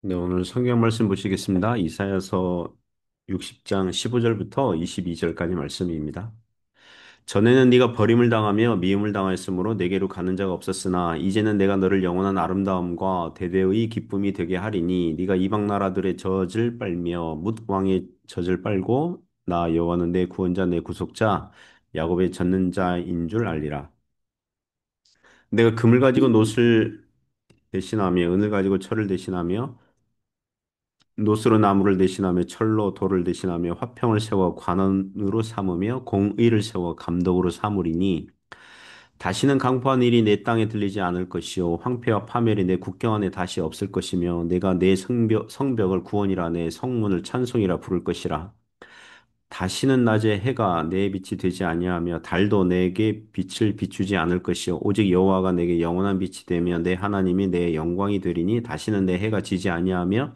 네, 오늘 성경 말씀 보시겠습니다. 이사야서 60장 15절부터 22절까지 말씀입니다. 전에는 네가 버림을 당하며 미움을 당하였으므로 내게로 가는 자가 없었으나 이제는 내가 너를 영원한 아름다움과 대대의 기쁨이 되게 하리니 네가 이방 나라들의 젖을 빨며 뭇 왕의 젖을 빨고 나 여호와는 내 구원자 내 구속자 야곱의 젖는 자인 줄 알리라. 내가 금을 가지고 노를 대신하며 은을 가지고 철을 대신하며 노스로 나무를 대신하며 철로 돌을 대신하며 화평을 세워 관원으로 삼으며 공의를 세워 감독으로 삼으리니 다시는 강포한 일이 내 땅에 들리지 않을 것이요 황폐와 파멸이 내 국경 안에 다시 없을 것이며 내가 내 성벽을 구원이라 내 성문을 찬송이라 부를 것이라. 다시는 낮에 해가 내 빛이 되지 아니하며 달도 내게 빛을 비추지 않을 것이요 오직 여호와가 내게 영원한 빛이 되며 내 하나님이 내 영광이 되리니 다시는 내 해가 지지 아니하며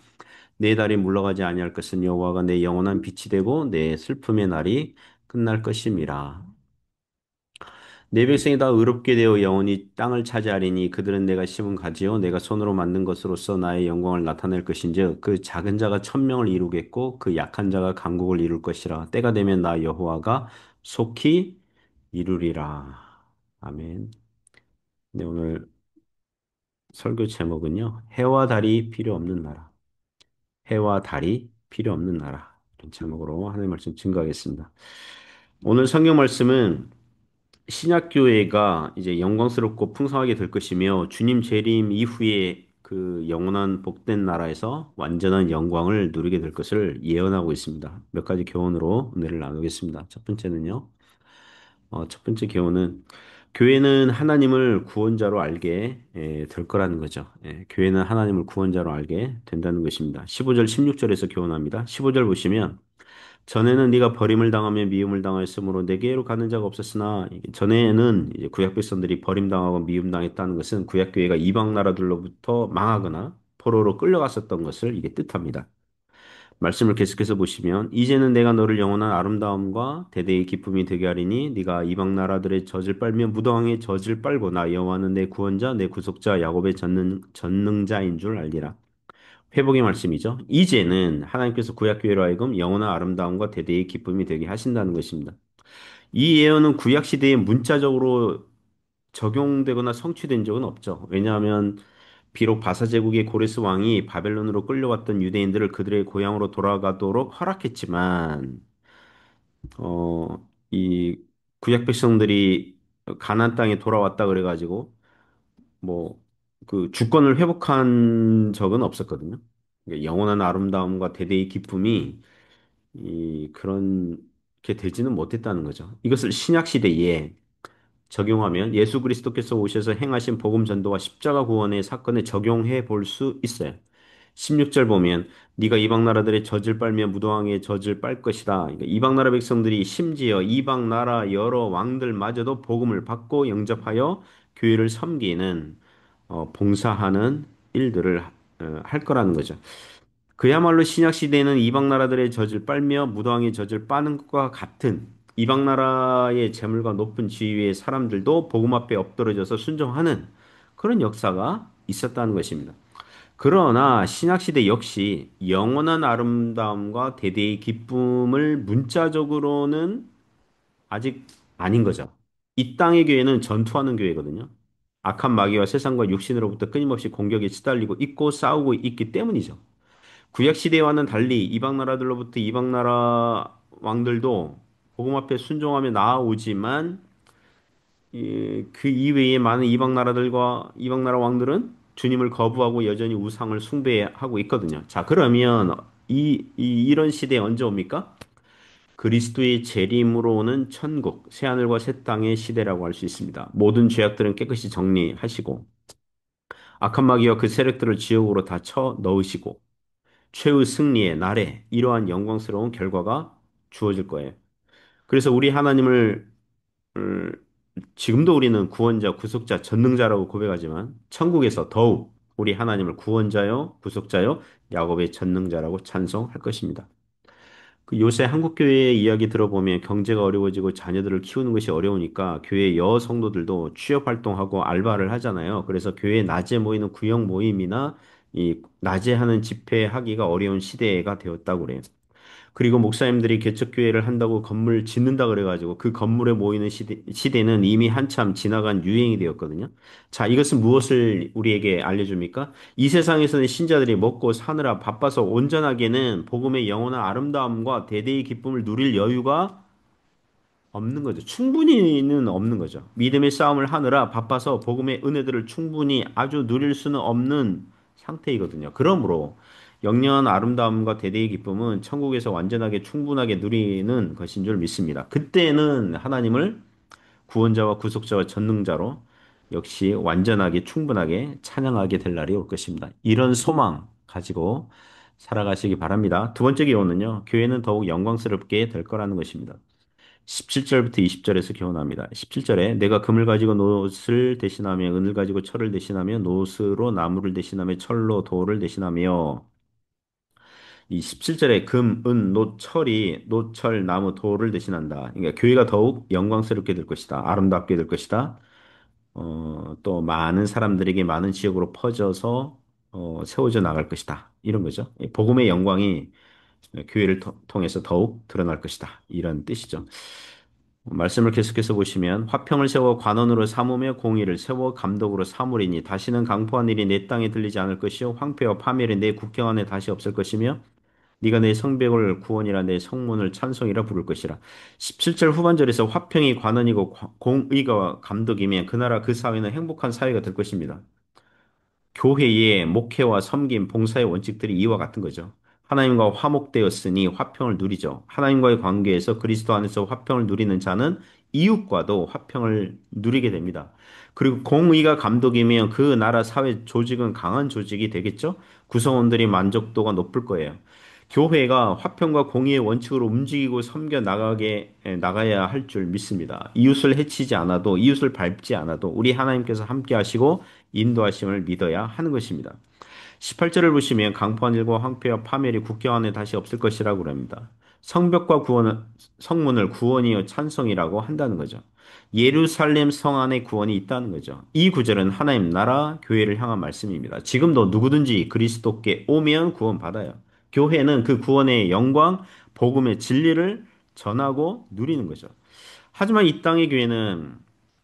내 달이 물러가지 아니할 것은 여호와가 내 영원한 빛이 되고 내 슬픔의 날이 끝날 것임이라. 내 백성이 다 의롭게 되어 영원히 땅을 차지하리니 그들은 내가 심은 가지요 내가 손으로 만든 것으로서 나의 영광을 나타낼 것인즉 그 작은 자가 천명을 이루겠고 그 약한 자가 강국을 이룰 것이라. 때가 되면 나 여호와가 속히 이루리라. 아멘. 네, 오늘 설교 제목은요. 해와 달이 필요 없는 나라. 해와 달이 필요 없는 나라. 이런 제목으로 하나님 말씀 증거하겠습니다. 오늘 성경 말씀은 신약교회가 이제 영광스럽고 풍성하게 될 것이며 주님 재림 이후에 그 영원한 복된 나라에서 완전한 영광을 누리게 될 것을 예언하고 있습니다. 몇 가지 교훈으로 은혜를 나누겠습니다. 첫 번째는요. 첫 번째 교훈은 교회는 하나님을 구원자로 알게 될 거라는 거죠. 교회는 하나님을 구원자로 알게 된다는 것입니다. 15절, 16절에서 교훈합니다. 15절 보시면 전에는 네가 버림을 당하며 미움을 당하였으므로 내게로 가는 자가 없었으나 이게 전에는 이제 구약 백성들이 버림당하고 미움당했다는 것은 구약 교회가 이방 나라들로부터 망하거나 포로로 끌려갔었던 것을 이게 뜻합니다. 말씀을 계속해서 보시면 이제는 내가 너를 영원한 아름다움과 대대의 기쁨이 되게 하리니 네가 이방 나라들의 젖을 빨며 무도왕의 젖을 빨고 나 여호와는 내 구원자 내 구속자 야곱의 전능자인 줄 알리라. 회복의 말씀이죠. 이제는 하나님께서 구약 교회로 하여금 영원한 아름다움과 대대의 기쁨이 되게 하신다는 것입니다. 이 예언은 구약 시대에 문자적으로 적용되거나 성취된 적은 없죠. 왜냐하면 비록 바사 제국의 고레스 왕이 바벨론으로 끌려왔던 유대인들을 그들의 고향으로 돌아가도록 허락했지만, 이 구약 백성들이 가나안 땅에 돌아왔다 그래가지고 뭐 그 주권을 회복한 적은 없었거든요. 그러니까 영원한 아름다움과 대대의 기쁨이 그런 게 되지는 못했다는 거죠. 이것을 신약 시대에 적용하면 예수 그리스도께서 오셔서 행하신 복음 전도와 십자가 구원의 사건에 적용해 볼 수 있어요. 16절 보면 네가 이방 나라들의 젖을 빨며 무도왕의 젖을 빨 것이다. 그러니까 이방 나라 백성들이 심지어 이방 나라 여러 왕들마저도 복음을 받고 영접하여 교회를 섬기는 봉사하는 일들을 할 거라는 거죠. 그야말로 신약 시대에는 이방 나라들의 젖을 빨며 무도왕의 젖을 빠는 것과 같은 이방 나라의 재물과 높은 지위의 사람들도 복음 앞에 엎드러져서 순종하는 그런 역사가 있었다는 것입니다. 그러나 신약 시대 역시 영원한 아름다움과 대대의 기쁨을 문자적으로는 아직 아닌 거죠. 이 땅의 교회는 전투하는 교회거든요. 악한 마귀와 세상과 육신으로부터 끊임없이 공격에 시달리고 있고 싸우고 있기 때문이죠. 구약 시대와는 달리 이방 나라들로부터 이방 나라 왕들도 복음 앞에 순종하며 나아오지만 그 이외에 많은 이방 나라들과 이방 나라 왕들은 주님을 거부하고 여전히 우상을 숭배하고 있거든요. 자, 그러면 이런 시대에 언제 옵니까? 그리스도의 재림으로 오는 천국, 새하늘과 새 땅의 시대라고 할 수 있습니다. 모든 죄악들은 깨끗이 정리하시고 악한 마귀와 그 세력들을 지옥으로 다 쳐 넣으시고 최후 승리의 날에 이러한 영광스러운 결과가 주어질 거예요. 그래서 우리 하나님을 음, 지금도 우리는 구원자, 구속자, 전능자라고 고백하지만 천국에서 더욱 우리 하나님을 구원자요, 구속자요, 야곱의 전능자라고 찬송할 것입니다. 그 요새 한국 교회의 이야기 들어보면 경제가 어려워지고 자녀들을 키우는 것이 어려우니까 교회 여 성도들도 취업 활동하고 알바를 하잖아요. 그래서 교회 낮에 모이는 구역 모임이나 이 낮에 하는 집회하기가 어려운 시대가 되었다고 그래요. 그리고 목사님들이 개척교회를 한다고 건물 짓는다 그래가지고 그 건물에 모이는 시대는 이미 한참 지나간 유행이 되었거든요. 자, 이것은 무엇을 우리에게 알려줍니까? 이 세상에서는 신자들이 먹고 사느라 바빠서 온전하게는 복음의 영원한 아름다움과 대대의 기쁨을 누릴 여유가 없는 거죠. 충분히는 없는 거죠. 믿음의 싸움을 하느라 바빠서 복음의 은혜들을 충분히 아주 누릴 수는 없는 상태이거든요. 그러므로 영영한 아름다움과 대대의 기쁨은 천국에서 완전하게 충분하게 누리는 것인 줄 믿습니다. 그때는 하나님을 구원자와 구속자와 전능자로 역시 완전하게 충분하게 찬양하게 될 날이 올 것입니다. 이런 소망 가지고 살아가시기 바랍니다. 두 번째 교훈은요. 교회는 더욱 영광스럽게 될 거라는 것입니다. 17절부터 20절에서 교훈합니다. 17절에 내가 금을 가지고 노을 대신하며 은을 가지고 철을 대신하며 노스로 나무를 대신하며 철로 돌을 대신하며 이 17절에 금, 은, 노, 철이 노철, 나무, 돌을 대신한다. 그러니까 교회가 더욱 영광스럽게 될 것이다. 아름답게 될 것이다. 또 많은 사람들에게 많은 지역으로 퍼져서 세워져 나갈 것이다. 이런 거죠. 복음의 영광이 교회를 통해서 더욱 드러날 것이다. 이런 뜻이죠. 말씀을 계속해서 보시면 화평을 세워 관원으로 삼으며 공의를 세워 감독으로 삼으리니 다시는 강포한 일이 내 땅에 들리지 않을 것이요 황폐와 파멸이 내 국경 안에 다시 없을 것이며 네가 내 성벽을 구원이라 내 성문을 찬송이라 부를 것이라. 17절 후반절에서 화평이 관원이고 공의가 감독이면 그 나라 그 사회는 행복한 사회가 될 것입니다. 교회의 목회와 섬김, 봉사의 원칙들이 이와 같은 거죠. 하나님과 화목되었으니 화평을 누리죠. 하나님과의 관계에서 그리스도 안에서 화평을 누리는 자는 이웃과도 화평을 누리게 됩니다. 그리고 공의가 감독이면 그 나라 사회 조직은 강한 조직이 되겠죠? 구성원들이 만족도가 높을 거예요. 교회가 화평과 공의의 원칙으로 움직이고 섬겨 나가야 할 줄 믿습니다. 이웃을 해치지 않아도, 이웃을 밟지 않아도 우리 하나님께서 함께 하시고 인도하심을 믿어야 하는 것입니다. 18절을 보시면 강포한 일과 황폐와 파멸이 국경 안에 다시 없을 것이라고 합니다. 성벽과 성문을 구원이요 찬송이라고 한다는 거죠. 예루살렘 성 안에 구원이 있다는 거죠. 이 구절은 하나님 나라 교회를 향한 말씀입니다. 지금도 누구든지 그리스도께 오면 구원받아요. 교회는 그 구원의 영광, 복음의 진리를 전하고 누리는 거죠. 하지만 이 땅의 교회는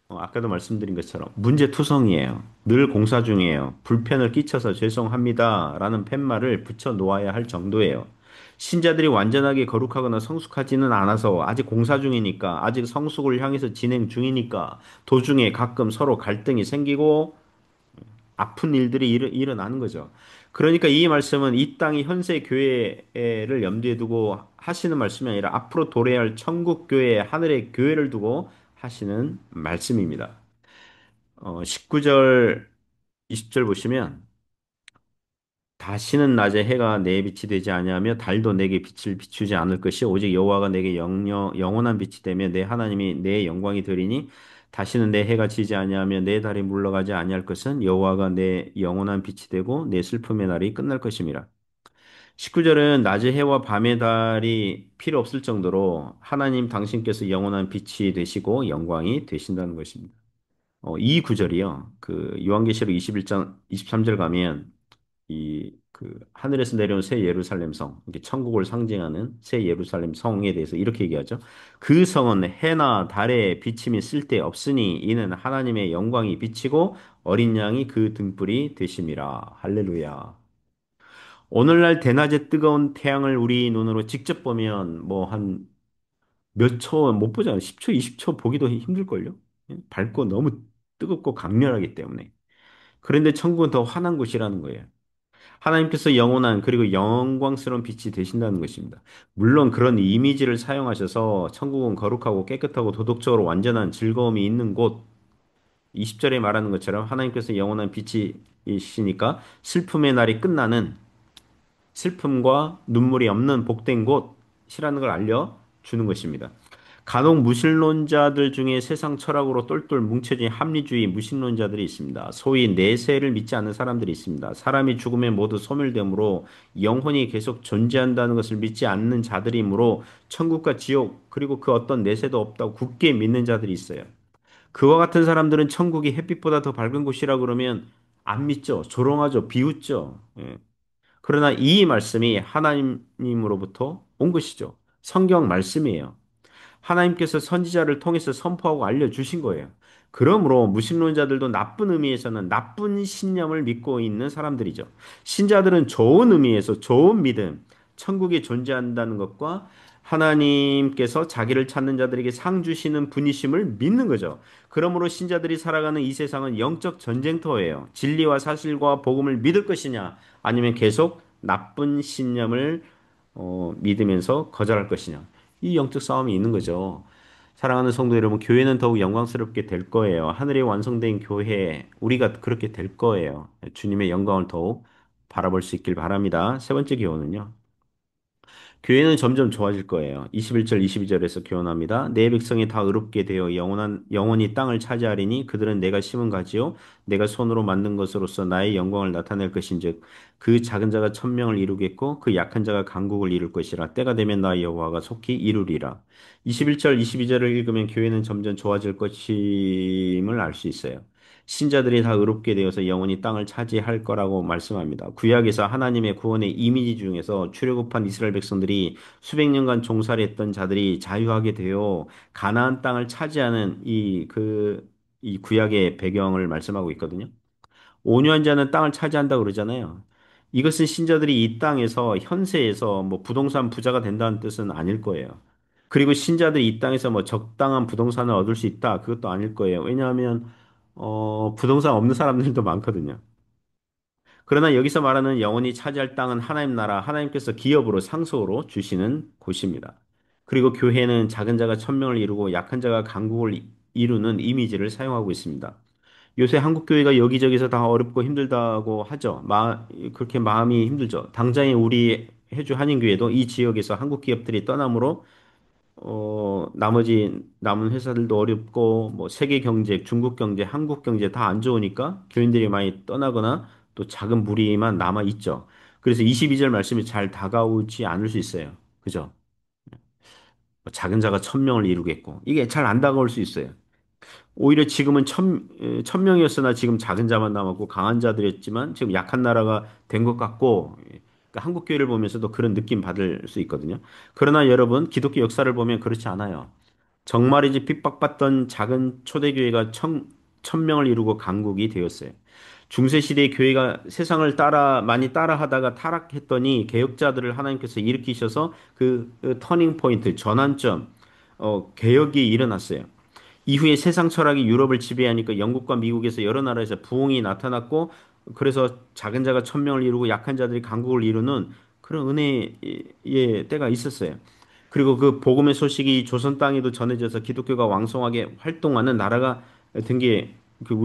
아까도 말씀드린 것처럼 문제투성이에요. 늘 공사 중이에요. 불편을 끼쳐서 죄송합니다. 라는 팻말을 붙여 놓아야 할 정도예요. 신자들이 완전하게 거룩하거나 성숙하지는 않아서 아직 공사 중이니까, 아직 성숙을 향해서 진행 중이니까 도중에 가끔 서로 갈등이 생기고 아픈 일들이 일어나는 거죠. 그러니까 이 말씀은 이 땅이 현세 교회를 염두에 두고 하시는 말씀이 아니라 앞으로 도래할 천국 교회, 하늘의 교회를 두고 하시는 말씀입니다. 19절, 20절 보시면 다시는 낮에 해가 내 빛이 되지 아니하며 달도 내게 빛을 비추지 않을 것이 오직 여호와가 내게 영원한 빛이 되며 내 하나님이 내 영광이 되리니 다시는 내 해가 지지 아니하며 내 달이 물러가지 아니할 것은 여호와가 내 영원한 빛이 되고 내 슬픔의 날이 끝날 것임이라. 19절은 낮의 해와 밤의 달이 필요 없을 정도로 하나님 당신께서 영원한 빛이 되시고 영광이 되신다는 것입니다. 이 구절이요. 그 요한계시록 21장 23절 가면 그 하늘에서 내려온 새 예루살렘 성, 이게 천국을 상징하는 새 예루살렘 성에 대해서 이렇게 얘기하죠. 그 성은 해나 달에 비침이 쓸데없으니 이는 하나님의 영광이 비치고 어린 양이 그 등불이 되심이라. 할렐루야. 오늘날 대낮에 뜨거운 태양을 우리 눈으로 직접 보면 뭐 한 몇 초 못 보잖아요. 10초, 20초 보기도 힘들걸요. 밝고 너무 뜨겁고 강렬하기 때문에. 그런데 천국은 더 환한 곳이라는 거예요. 하나님께서 영원한 그리고 영광스러운 빛이 되신다는 것입니다. 물론 그런 이미지를 사용하셔서 천국은 거룩하고 깨끗하고 도덕적으로 완전한 즐거움이 있는 곳, 20절에 말하는 것처럼 하나님께서 영원한 빛이시니까 슬픔의 날이 끝나는 슬픔과 눈물이 없는 복된 곳이라는 걸 알려주는 것입니다. 간혹 무신론자들 중에 세상 철학으로 똘똘 뭉쳐진 합리주의 무신론자들이 있습니다. 소위 내세를 믿지 않는 사람들이 있습니다. 사람이 죽으면 모두 소멸되므로 영혼이 계속 존재한다는 것을 믿지 않는 자들이므로 천국과 지옥 그리고 그 어떤 내세도 없다고 굳게 믿는 자들이 있어요. 그와 같은 사람들은 천국이 햇빛보다 더 밝은 곳이라 그러면 안 믿죠. 조롱하죠. 비웃죠. 예. 그러나 이 말씀이 하나님으로부터 온 것이죠. 성경 말씀이에요. 하나님께서 선지자를 통해서 선포하고 알려주신 거예요. 그러므로 무신론자들도 나쁜 의미에서는 나쁜 신념을 믿고 있는 사람들이죠. 신자들은 좋은 의미에서 좋은 믿음, 천국이 존재한다는 것과 하나님께서 자기를 찾는 자들에게 상 주시는 분이심을 믿는 거죠. 그러므로 신자들이 살아가는 이 세상은 영적 전쟁터예요. 진리와 사실과 복음을 믿을 것이냐, 아니면 계속 나쁜 신념을 믿으면서 거절할 것이냐. 이 영적 싸움이 있는 거죠. 사랑하는 성도 여러분, 교회는 더욱 영광스럽게 될 거예요. 하늘에 완성된 교회, 우리가 그렇게 될 거예요. 주님의 영광을 더욱 바라볼 수 있길 바랍니다. 세 번째 교훈은요. 교회는 점점 좋아질 거예요. 21절, 22절에서 교훈합니다. 내 백성이 다 의롭게 되어 영원히 땅을 차지하리니 그들은 내가 심은 가지요. 내가 손으로 만든 것으로서 나의 영광을 나타낼 것인즉 그 작은 자가 천명을 이루겠고 그 약한 자가 강국을 이룰 것이라. 때가 되면 나 여호와가 속히 이루리라. 21절, 22절을 읽으면 교회는 점점 좋아질 것임을 알 수 있어요. 신자들이 다 의롭게 되어서 영원히 땅을 차지할 거라고 말씀합니다. 구약에서 하나님의 구원의 이미지 중에서 출애굽한 이스라엘 백성들이 수백 년간 종살이 했던 자들이 자유하게 되어 가나안 땅을 차지하는 이 구약의 배경을 말씀하고 있거든요. 온유한 자는 땅을 차지한다고 그러잖아요. 이것은 신자들이 이 땅에서 현세에서 뭐 부동산 부자가 된다는 뜻은 아닐 거예요. 그리고 신자들이 이 땅에서 뭐 적당한 부동산을 얻을 수 있다. 그것도 아닐 거예요. 왜냐하면 부동산 없는 사람들도 많거든요. 그러나 여기서 말하는 영원히 차지할 땅은 하나님 나라, 하나님께서 기업으로 상속으로 주시는 곳입니다. 그리고 교회는 작은 자가 천명을 이루고 약한 자가 강국을 이루는 이미지를 사용하고 있습니다. 요새 한국 교회가 여기저기서 다 어렵고 힘들다고 하죠. 그렇게 마음이 힘들죠. 당장에 우리 해주 한인교회도 이 지역에서 한국 기업들이 떠남으로 나머지 남은 회사들도 어렵고, 뭐, 세계 경제, 중국 경제, 한국 경제 다 안 좋으니까 교인들이 많이 떠나거나 또 작은 무리만 남아 있죠. 그래서 22절 말씀이 잘 다가오지 않을 수 있어요. 그죠? 뭐 작은 자가 천명을 이루겠고, 이게 잘 안 다가올 수 있어요. 오히려 지금은 천명이었으나 지금 작은 자만 남았고 강한 자들이었지만 지금 약한 나라가 된 것 같고, 그러니까 한국 교회를 보면서도 그런 느낌 받을 수 있거든요. 그러나 여러분, 기독교 역사를 보면 그렇지 않아요. 정말이지 핍박받던 작은 초대교회가 천명을 이루고 강국이 되었어요. 중세시대의 교회가 세상을 많이 따라하다가 타락했더니 개혁자들을 하나님께서 일으키셔서 그 터닝 포인트, 전환점, 개혁이 일어났어요. 이후에 세상 철학이 유럽을 지배하니까 영국과 미국에서 여러 나라에서 부흥이 나타났고, 그래서 작은 자가 천명을 이루고 약한 자들이 강국을 이루는 그런 은혜의 때가 있었어요. 그리고 그 복음의 소식이 조선 땅에도 전해져서 기독교가 왕성하게 활동하는 나라가 된 게 그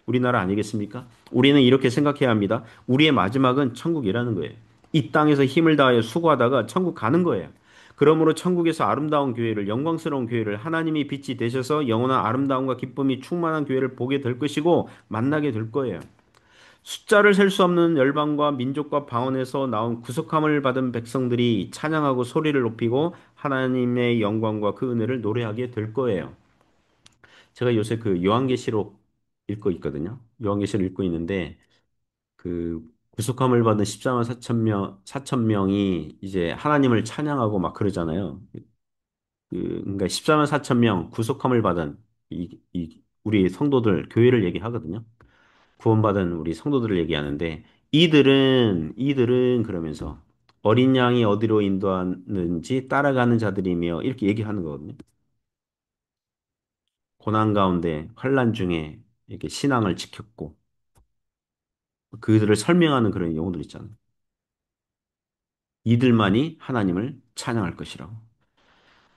우리나라 아니겠습니까? 우리는 이렇게 생각해야 합니다. 우리의 마지막은 천국이라는 거예요. 이 땅에서 힘을 다하여 수고하다가 천국 가는 거예요. 그러므로 천국에서 아름다운 교회를, 영광스러운 교회를 하나님이 빛이 되셔서 영원한 아름다움과 기쁨이 충만한 교회를 보게 될 것이고 만나게 될 거예요. 숫자를 셀 수 없는 열방과 민족과 방언에서 나온 구속함을 받은 백성들이 찬양하고 소리를 높이고 하나님의 영광과 그 은혜를 노래하게 될 거예요. 제가 요새 그 요한계시록 읽고 있거든요. 요한계시록 읽고 있는데 그 구속함을 받은 14만 4천 명이 이제 하나님을 찬양하고 막 그러잖아요. 그러니까 14만 4천 명 구속함을 받은 우리 성도들 교회를 얘기하거든요. 구원받은 우리 성도들을 얘기하는데 이들은 그러면서 어린 양이 어디로 인도하는지 따라가는 자들이며 이렇게 얘기하는 거거든요. 고난 가운데 환난 중에 이렇게 신앙을 지켰고 그들을 설명하는 그런 용어들 있잖아요. 이들만이 하나님을 찬양할 것이라고.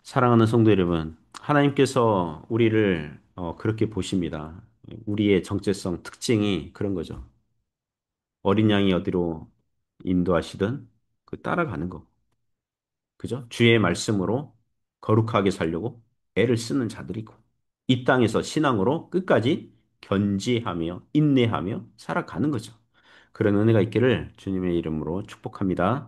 사랑하는 성도 여러분, 하나님께서 우리를 그렇게 보십니다. 우리의 정체성, 특징이 그런 거죠. 어린 양이 어디로 인도하시든 그 따라가는 거. 그죠? 주의 말씀으로 거룩하게 살려고 애를 쓰는 자들이고, 이 땅에서 신앙으로 끝까지 견지하며 인내하며 살아가는 거죠. 그런 은혜가 있기를 주님의 이름으로 축복합니다.